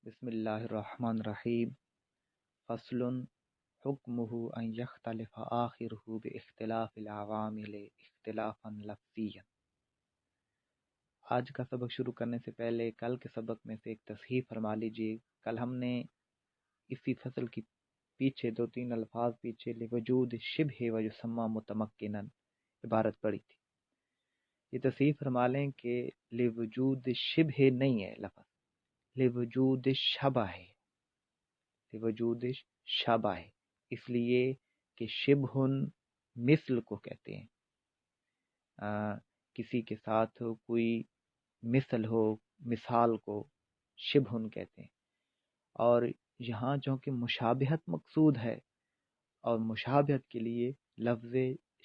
بسم اللہ الرحمن الرحیم فصل حکمہ ان یختلف آخرہ باختلاف العوامل اختلافا لفظیا۔ آج کا سبق شروع کرنے سے پہلے کل کے سبق میں سے ایک تصحیح فرما لیجیے۔ کل ہم نے اسی فصل کی پیچھے دو تین الفاظ پیچھے لوجود شبہ و یسمى متمکنا عبارت پڑھی تھی۔ یہ تصحیح فرما لیں کہ لوجود شبہ نہیں ہے لفظ، لوجود شبہ ہے، وجود شبہ ہے، اس لیے کہ شبہ مثل کو کہتے ہیں، کسی کے ساتھ کوئی مثل ہو، مثال کو شبہ کہتے ہیں۔ اور یہاں جو کہ مشابہت مقصود ہے، اور مشابہت کے لیے لفظ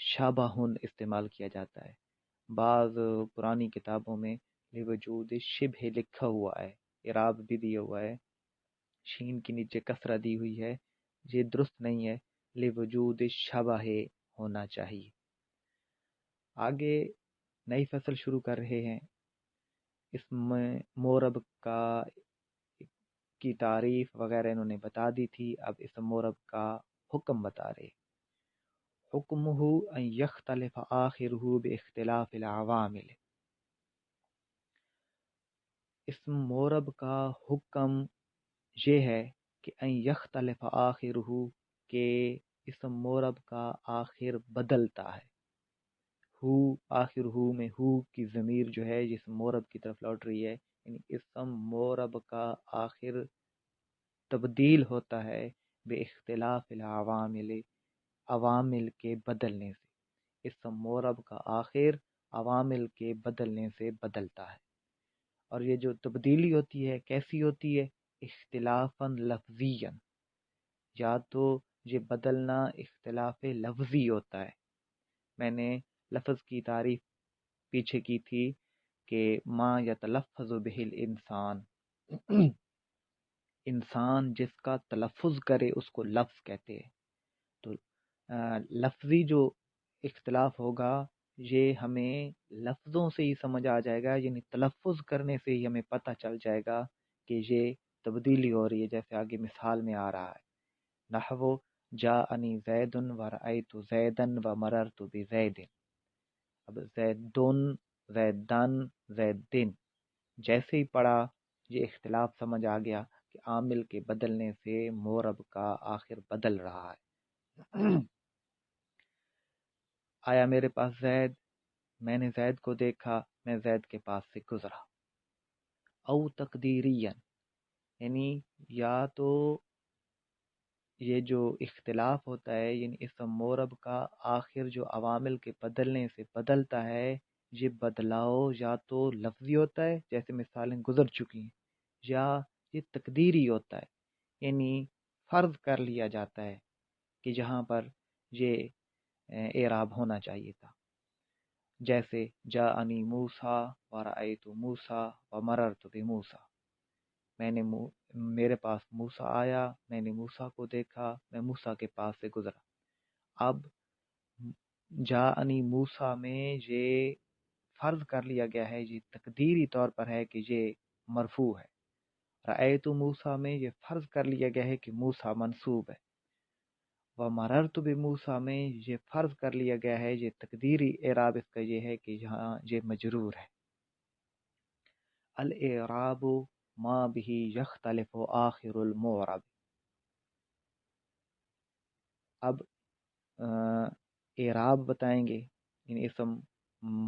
شبہ استعمال کیا جاتا ہے۔ بعض پرانی کتابوں میں لوجود شبہ لکھا ہوا ہے، اعراب بھی دیا ہوا ہے، شین کے نیچے کسرہ دی ہوئی ہے، یہ درست نہیں ہے، لوجود شبہ ہونا چاہیے۔ آگے نئی فصل شروع کر رہے ہیں، اس میں مورب کی تعریف وغیرہ انہوں نے بتا دی تھی، اب اس مورب کا حکم بتا رہے۔ حکمہ ان یختلف آخرہ باختلاف العوامل۔ اس مورب کا حکم یہ ہے کہ ان یختلف آخرہ، کہ اس مورب کا آخر بدلتا ہے۔ ہو آخر ہو میں ہو کی ضمیر جو ہے اس مورب کی طرف لوٹ رہی ہے، یعنی اسم مورب کا آخر تبدیل ہوتا ہے بے اختلاف العوامل، عوامل کے بدلنے سے۔ اسم مورب کا آخر عوامل کے بدلنے سے بدلتا ہے، اور یہ جو تبدیلی ہوتی ہے کیسی ہوتی ہے؟ اختلافا لفظیا، یا تو یہ بدلنا اختلاف لفظی ہوتا ہے۔ میں نے لفظ کی تعریف پیچھے کی تھی کہ ما یتلفظ بہ الانسان، انسان جس کا تلفظ کرے اس کو لفظ کہتے ہیں۔ تو لفظی جو اختلاف ہوگا یہ ہمیں لفظوں سے ہی سمجھ آ جائے گا، یعنی تلفظ کرنے سے ہی ہمیں پتہ چل جائے گا کہ یہ تبدیلی ہو رہی ہے، جیسے آگے مثال میں آ رہا ہے۔ نحو جاءنی زید ورأیت زیدا ومررت بزید۔ اب زیدن، زیدن، زیدن جیسے ہی پڑھا یہ اختلاف سمجھ آ گیا کہ عامل کے بدلنے سے مورب کا آخر بدل رہا ہے۔ آیا میرے پاس زید، میں نے زید کو دیکھا، میں زید کے پاس سے گزرا۔ او تقدیریا، یعنی یا تو یہ جو اختلاف ہوتا ہے، یعنی اس مورب کا آخر جو عوامل کے بدلنے سے بدلتا ہے، یہ بدلاؤ یا تو لفظی ہوتا ہے جیسے مثالیں گزر چکی ہیں، یا یہ تقدیری ہوتا ہے، یعنی فرض کر لیا جاتا ہے کہ جہاں پر یہ اعراب ہونا چاہیے تھا، جیسے جاءنی موسیٰ ورأیت موسیٰ ومررت بموسیٰ۔ میرے پاس موسیٰ آیا، میں نے موسیٰ کو دیکھا، میں موسیٰ کے پاس سے گزرا۔ اب جاءنی موسیٰ میں یہ فرض کر لیا گیا ہے، یہ تقدیری طور پر ہے کہ یہ مرفوع ہے۔ رأیت موسیٰ میں یہ فرض کر لیا گیا ہے کہ موسیٰ منصوب ہے۔ ومررت بموسیٰ میں یہ فرض کر لیا گیا ہے، یہ تقدیری اعراب اس کا یہ ہے کہ یہاں یہ مجرور ہے۔ الاعراب ما به یختلف آخر المعرب۔ اب اعراب بتائیں گے، یعنی اسم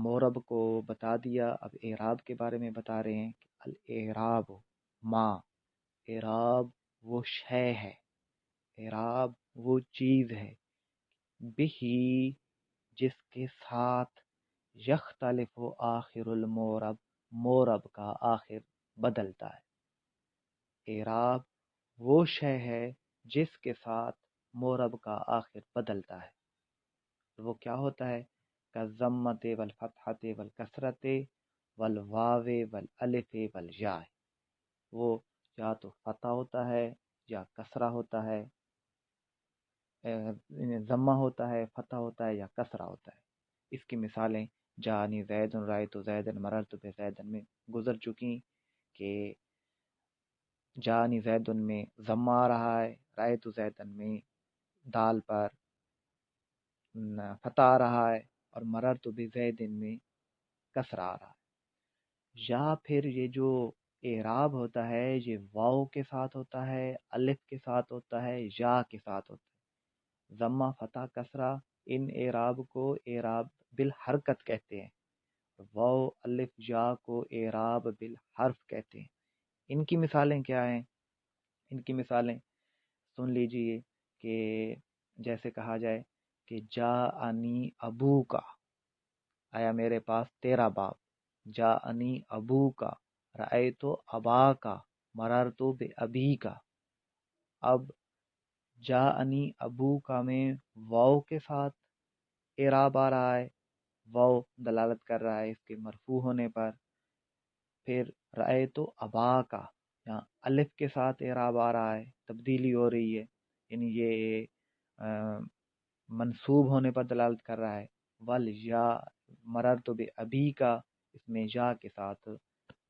مورب کو بتا دیا، اب اعراب کے بارے میں بتا رہے ہیں کہ الاعراب ما، اعراب وہ شے ہے، اعراب وہ چیز ہے، بہی جس کے ساتھ یختلف آخر المعرب، مورب کا آخر بدلتا ہے۔ اعراب وہ شے ہے جس کے ساتھ مورب کا آخر بدلتا ہے۔ وہ کیا ہوتا ہے؟ کالضمۃ والفتحۃ والکسرۃ والواو والالف والیاء، وہ یا تو فتح ہوتا ہے یا کسرہ ہوتا ہے، ضمہ ہوتا ہے، فتح ہوتا ہے یا کسرہ ہوتا ہے۔ اس کی مثالیں جاءنی زید رأیت زیدا مررت بزید میں گزر چکی کہ جانی زیدن میں ضمہ آ رہا ہے، رأیت زیدن میں دال پر فتح آ رہا ہے، اور مررت بزیدن میں کسر آ رہا ہے۔ یا پھر یہ جو اعراب ہوتا ہے یہ واو کے ساتھ ہوتا ہے، الف کے ساتھ ہوتا ہے، یا کے ساتھ ہوتا ہے۔ ضمہ فتح کسرہ ان اعراب کو اعراب بالحرکت کہتے ہیں، واو الف یا کو اعراب بالحرف کہتے ہیں۔ ان کی مثالیں کیا ہیں؟ ان کی مثالیں سن لیجئے کہ جیسے کہا جائے کہ جا انی ابو کا، آیا میرے پاس تیرا باپ، جا انی ابو کا، رأیتو ابا کا، مررتو بے ابی کا۔ اب جا انی ابو کا میں واو کے ساتھ اعراب آ رہا ہے، واو دلالت کر رہا ہے اس کے مرفوع ہونے پر۔ پھر رأیتو ابا کا، یہاں الف کے ساتھ اعراب آ رہا ہے، تبدیلی ہو رہی ہے، یعنی یہ منصوب ہونے پر دلالت کر رہا ہے۔ ول یا مررتو بے ابی کا، اس میں یا کے ساتھ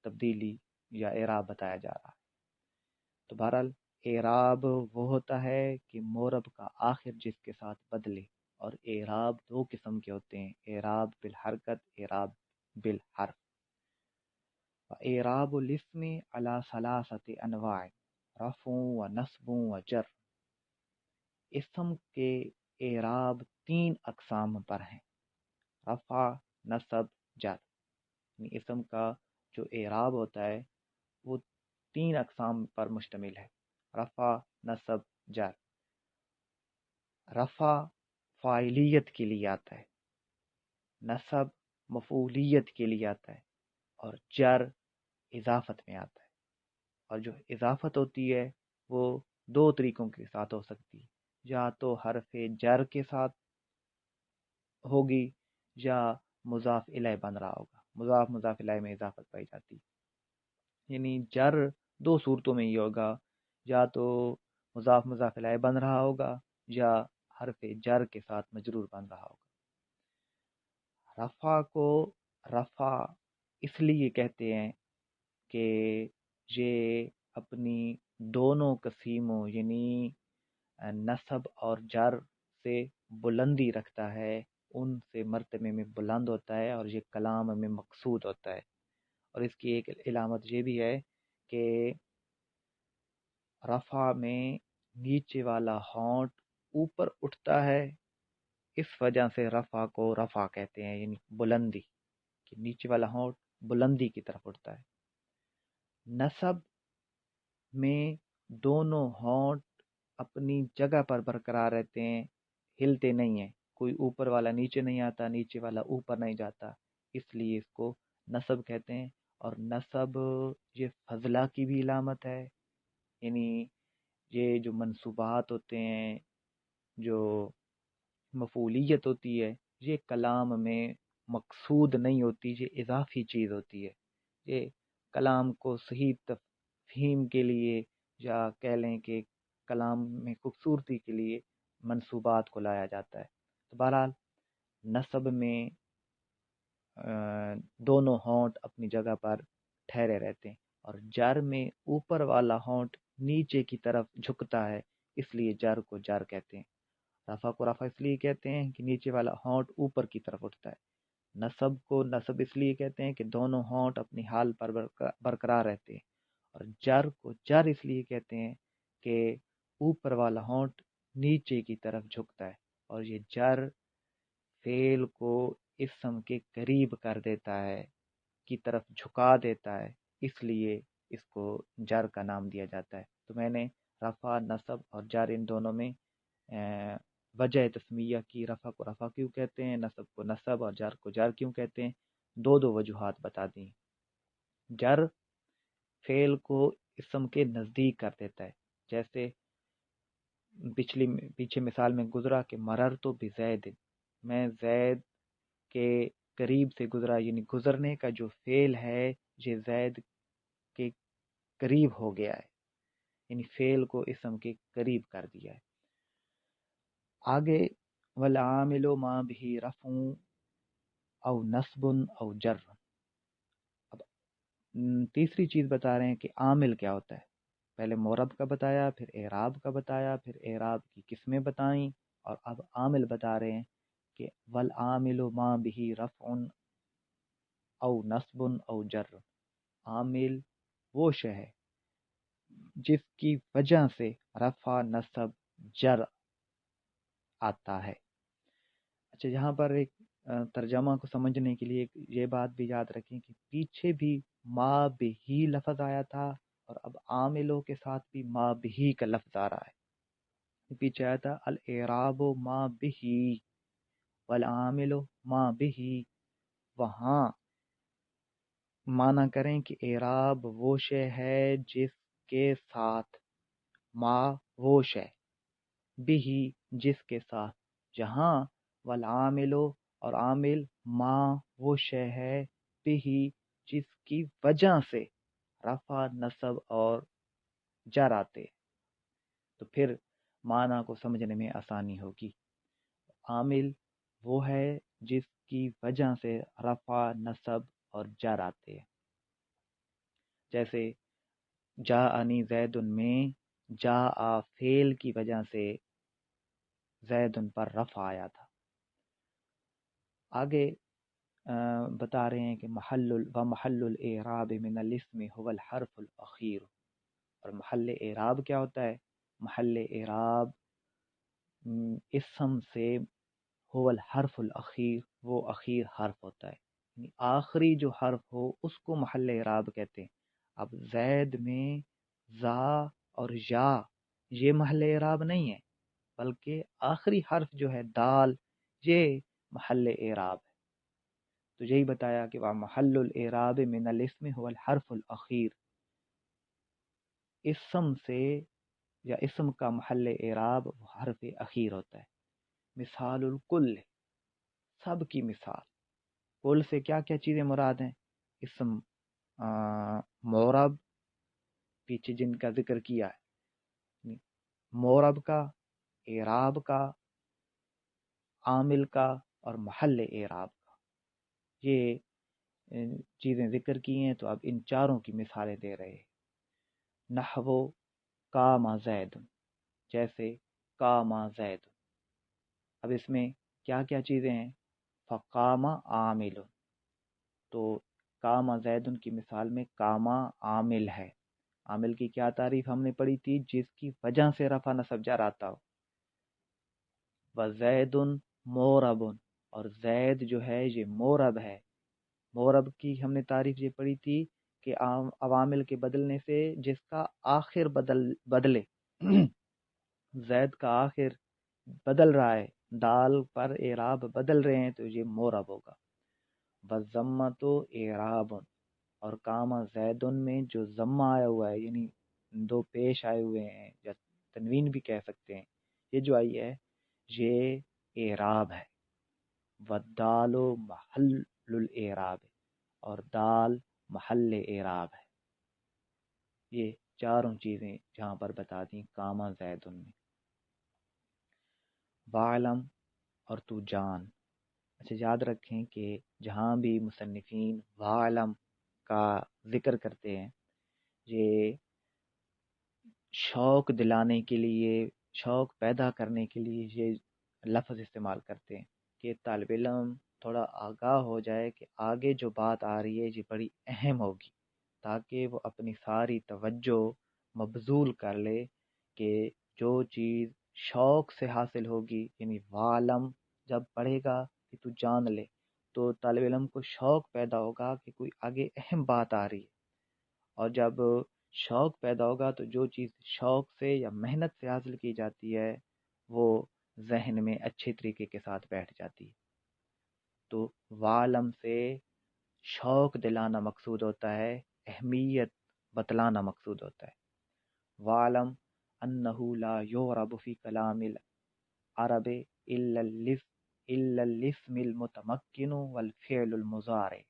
تبدیلی یا اعراب بتایا جا رہا ہے۔ تو بہرحال اعراب وہ ہوتا ہے کہ مورب کا آخر جس کے ساتھ بدلے، اور اعراب دو قسم کے ہوتے ہیں، اعراب بالحرکت، اعراب بالحرف۔ اعراب الاسم علی ثلاثۃ انواع، رفع و نصب و جر۔ اسم کے اعراب تین اقسام پر ہیں، رفع، نصب، جر۔ یعنی اسم کا جو اعراب ہوتا ہے وہ تین اقسام پر مشتمل ہے، رفع، نصب، جر۔ رفع فاعلیت کے لیے آتا ہے، نصب مفعولیت کے لیے آتا ہے، اور جر اضافت میں آتا ہے۔ اور جو اضافت ہوتی ہے وہ دو طریقوں کے ساتھ ہو سکتی ہے، یا تو حرف جر کے ساتھ ہوگی، یا مضاف الیہ بن رہا ہوگا، مضاف الیہ میں اضافت پائی جاتی ہے۔ یعنی جر دو صورتوں میں ہی ہوگا، یا تو مضاف الیہ بن رہا ہوگا، یا حرف جر کے ساتھ مجرور بن رہا ہوگا۔ رفع کو رفع اس لیے کہتے ہیں کہ یہ اپنی دونوں قسیموں یعنی نصب اور جر سے بلندی رکھتا ہے، ان سے مرتبے میں بلند ہوتا ہے، اور یہ کلام میں مقصود ہوتا ہے۔ اور اس کی ایک علامت یہ بھی ہے کہ رفع میں نیچے والا ہونٹ اوپر اٹھتا ہے، اس وجہ سے رفع کو رفع کہتے ہیں، یعنی بلندی، کہ نیچے والا ہونٹ بلندی کی طرف اٹھتا ہے۔ نصب میں دونوں ہونٹ اپنی جگہ پر برقرار رہتے ہیں، ہلتے نہیں ہیں، کوئی اوپر والا نیچے نہیں آتا، نیچے والا اوپر نہیں جاتا، اس لیے اس کو نصب کہتے ہیں۔ اور نصب یہ فضلہ کی بھی علامت ہے، یعنی یہ جو منصوبات ہوتے ہیں، جو مفعولیت ہوتی ہے، یہ کلام میں مقصود نہیں ہوتی، یہ اضافی چیز ہوتی ہے، یہ کلام کو صحیح تفہیم کے لیے، یا کہہ لیں کہ کلام میں خوبصورتی کے لیے منصوبات کو لایا جاتا ہے۔ تو بہرحال نصب میں دونوں ہونٹ اپنی جگہ پر ٹھہرے رہتے ہیں، اور جر میں اوپر والا ہونٹ نیچے کی طرف جھکتا ہے، اس لیے جر کو جر کہتے ہیں۔ رفع کو رفع اس لیے کہتے ہیں کہ نیچے والا ہونٹ اوپر کی طرف اٹھتا ہے۔ نصب کو نصب اس لیے کہتے ہیں کہ دونوں ہونٹ اپنی حال پر برقرار رہتے ہیں۔ اور جر کو جر اس لیے کہتے ہیں کہ اوپر والا ہونٹ نیچے کی طرف جھکتا ہے، اور یہ جر فعل کو اسم کے قریب کر دیتا ہے، کی طرف جھکا دیتا ہے، اس لیے اس کو جر کا نام دیا جاتا ہے۔ تو میں نے رفع، نصب اور جر ان دونوں میں وجہ تسمیہ کی، رفع کو رفع کیوں کہتے ہیں، نصب کو نصب اور جر کو جر کیوں کہتے ہیں، دو وجوہات بتا دی۔ جر فعل کو اسم کے نزدیک کر دیتا ہے، جیسے پیچھے مثال میں گزرا کہ مررتو بزید، میں زید کے قریب سے گزرا، یعنی گزرنے کا جو فعل ہے یہ زید کے قریب ہو گیا ہے، یعنی فعل کو اسم کے قریب کر دیا ہے۔ آگے والعامل ما به رفع او نصب او جر۔ اب تیسری چیز بتا رہے ہیں کہ عامل کیا ہوتا ہے۔ پہلے مورب کا بتایا، پھر اعراب کا بتایا، پھر اعراب کی قسمیں بتائیں، اور اب عامل بتا رہے ہیں کہ والعامل ما به رفع او نصب او جر۔ عامل وہ شے ہے جس کی وجہ سے رفع، نصب، جر آتا ہے۔ اچھا، یہاں پر ایک ترجمہ کو سمجھنے کے لیے یہ بات بھی یاد رکھیں کہ پیچھے بھی ما بہی لفظ آیا تھا، اور اب عاملوں کے ساتھ بھی ما بہی کا لفظ آ رہا ہے۔ پیچھے آیا تھا الاعراب ما بہی والعامل ما بہی، وہاں معنی کریں کہ اعراب وہ شے ہے جس کے ساتھ، ما وہ شے، بہی جس کے ساتھ، جہاں والعامل اور عامل ما وہ شے ہے، بہی جس کی وجہ سے رفع، نصب اور جر آتے، تو پھر معنی کو سمجھنے میں آسانی ہوگی۔ عامل وہ ہے جس کی وجہ سے رفع، نصب اور جر آتے ہیں، جیسے جاءنی زید میں جاء فعل کی وجہ سے زید پر رفع آیا تھا۔ آگے بتا رہے ہیں کہ محل الاعراب من الاسم هو الحرف الاخیر، اور محل اعراب کیا ہوتا ہے؟ محل اعراب اسم سے هو الحرف الاخیر، وہ اخیر حرف ہوتا ہے، یعنی آخری جو حرف ہو اس کو محل اعراب کہتے ہیں۔ اب زید میں زا اور یا یہ محل اعراب نہیں ہے، بلکہ آخری حرف جو ہے دال، یہ محل اعراب ہے۔ تو یہی بتایا کہ وہ محل الاعراب من الاسم هو الحرف الاخیر، اسم سے یا اسم کا محل اعراب وہ حرف اخیر ہوتا ہے۔ مثال الکل، سب کی مثال، کل سے کیا کیا چیزیں مراد ہیں؟ اسم مورب، پیچھے جن کا ذکر کیا ہے، مورب کا، اعراب کا، عامل کا اور محل اعراب کا، یہ چیزیں ذکر کی ہیں، تو اب ان چاروں کی مثالیں دے رہے ہیں۔ نحو قام زید، جیسے قام زید، اب اس میں کیا کیا چیزیں ہیں؟ فقام عامل، تو قام زید کی مثال میں قام عامل ہے، عامل کی کیا تعریف ہم نے پڑھی تھی؟ جس کی وجہ سے رفع، نصب، جر آتا ہو۔ وزید مورب، اور زید جو ہے یہ مورب ہے۔ مورب کی ہم نے تعریف یہ پڑھی تھی کہ عوامل کے بدلنے سے جس کا آخر بدلے زید کا آخر بدل رہا ہے، دال پر اعراب بدل رہے ہیں، تو یہ مورب ہوگا۔ وَالضَّمَّةُ اعراب، اور قام زیدن میں جو ضمہ آیا ہوا ہے، یعنی دو پیش آئے ہوئے ہیں یا تنوین بھی کہہ سکتے ہیں، یہ جو آئی ہے یہ اعراب ہے۔ وَالدَّالُ محل الاعراب، اور دال محل اعراب ہے۔ یہ چاروں چیزیں جہاں پر بتا دیں قام زیدن میں۔ وَعْلَمْ، اور تو جان۔ اچھا، یاد رکھیں کہ جہاں بھی مصنفین وَعْلَمْ کا ذکر کرتے ہیں، یہ شوق دلانے کے لیے، شوق پیدا کرنے کے لیے یہ لفظ استعمال کرتے ہیں کہ طالب علم تھوڑا آگاہ ہو جائے کہ آگے جو بات آ رہی ہے یہ بڑی اہم ہوگی، تاکہ وہ اپنی ساری توجہ مبذول کر لے کہ جو چیز شوق سے حاصل ہوگی، یعنی وعلم جب پڑھے گا کہ تو جان لے، تو طالب علم کو شوق پیدا ہوگا کہ کوئی آگے اہم بات آ رہی ہے، اور جب شوق پیدا ہوگا تو جو چیز شوق سے یا محنت سے حاصل کی جاتی ہے وہ ذہن میں اچھے طریقے کے ساتھ بیٹھ جاتی ہے۔ تو وعلم سے شوق دلانا مقصود ہوتا ہے، اہمیت بتلانا مقصود ہوتا ہے۔ وعلم انہ لا یعرب فی کلام العرب الا الاسم المتمکن والفعل المضارع،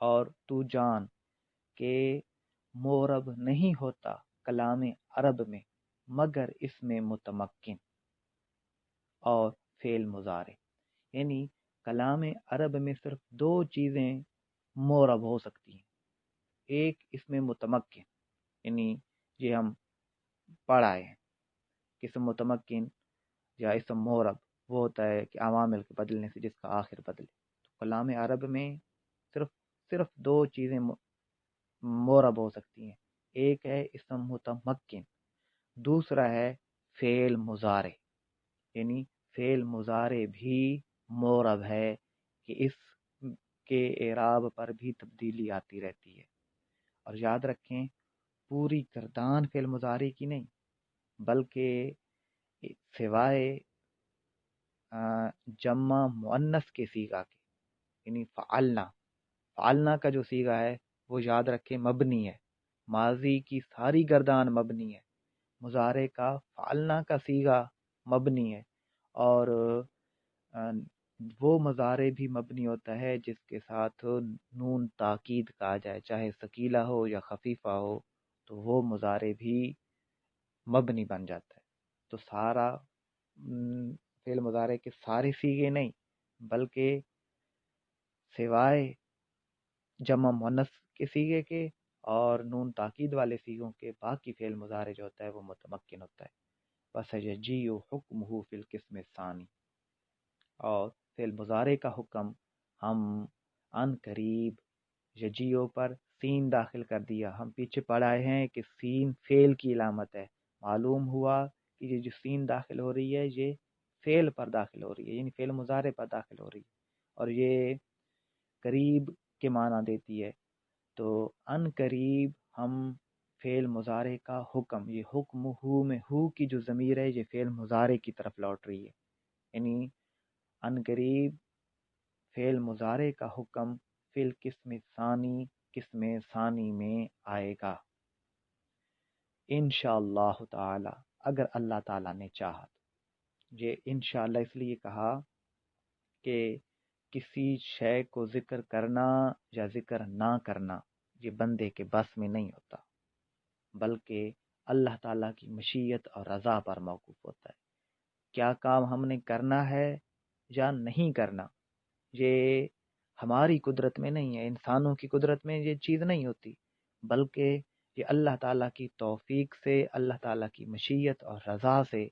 اور تو جان کہ مورب نہیں ہوتا کلام عرب میں مگر اسم متمکن اور فعل مضارع، یعنی کلام عرب میں صرف دو چیزیں مورب ہو سکتی ہیں، ایک اسم متمکن یعنی یہ ہم پڑھ آئے ہیں کہ اسم متمکن یا اسم مورب وہ ہوتا ہے کہ عوامل کے بدلنے سے جس کا آخر بدلے. تو کلام عرب میں صرف دو چیزیں مورب ہو سکتی ہیں. ایک ہے اسم متمکن، دوسرا ہے فعل مضارع. یعنی فعل مضارع بھی مورب ہے کہ اس کے اعراب پر بھی تبدیلی آتی رہتی ہے. اور یاد رکھیں پوری گردان فعل مضارع کی نہیں، بلکہ سوائے جمع مؤنث کے صیغہ کے، یعنی فعلنا کا جو صیغہ ہے وہ یاد رکھیں مبنی ہے. ماضی کی ساری گردان مبنی ہے، مضارع کا فعلنا کا صیغہ مبنی ہے. اور وہ مضارع بھی مبنی ہوتا ہے جس کے ساتھ نون تاکید کا آ جائے، چاہے ثقیلہ ہو یا خفیفہ ہو، تو وہ مضارع بھی مبنی بن جاتا ہے. تو سارا فعل مضارع کے سارے صیغے نہیں، بلکہ سوائے جمع مؤنث کے صیغے کے اور نون تاکید والے صیغوں کے باقی فعل مضارع جو ہوتا ہے وہ متمکن ہوتا ہے. بس یجیء حکمہ فی القسم الثانی. اور فعل مضارع کا حکم ہم ان قریب یجیء پر سین داخل کر دیا. ہم پیچھے پڑھائے ہیں کہ سین فعل کی علامت ہے. معلوم ہوا کہ یہ جو سین داخل ہو رہی ہے یہ فعل پر داخل ہو رہی ہے، یعنی فعل مضارع پر داخل ہو رہی ہے، اور یہ قریب کے معنی دیتی ہے. تو ان قریب ہم فعل مضارع کا حکم، یہ حکم ہو میں ہو کی جو ضمیر ہے یہ فعل مضارع کی طرف لوٹ رہی ہے. یعنی ان قریب فعل مضارع کا حکم فی القسم ثانی، قسم ثانی میں آئے گا انشاءاللہ تعالی، اگر اللہ تعالیٰ نے چاہا. یہ انشاءاللہ اس لیے کہا کہ کسی شے کو ذکر کرنا یا ذکر نہ کرنا یہ بندے کے بس میں نہیں ہوتا، بلکہ اللہ تعالیٰ کی مشیت اور رضا پر موقوف ہوتا ہے. کیا کام ہم نے کرنا ہے یا نہیں کرنا یہ ہماری قدرت میں نہیں ہے، انسانوں کی قدرت میں یہ چیز نہیں ہوتی، بلکہ یہ اللہ تعالیٰ کی توفیق سے، اللہ تعالیٰ کی مشیت اور رضا سے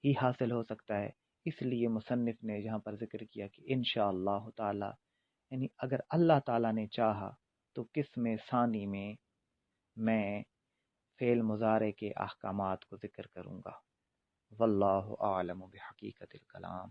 ہی حاصل ہو سکتا ہے. اس لیے مصنف نے یہاں پر ذکر کیا کہ انشاءاللہ تعالی، یعنی اگر اللہ تعالیٰ نے چاہا تو قسم ثانی میں فعل مضارع کے احکامات کو ذکر کروں گا. واللہ اعلم بحقیقت الکلام.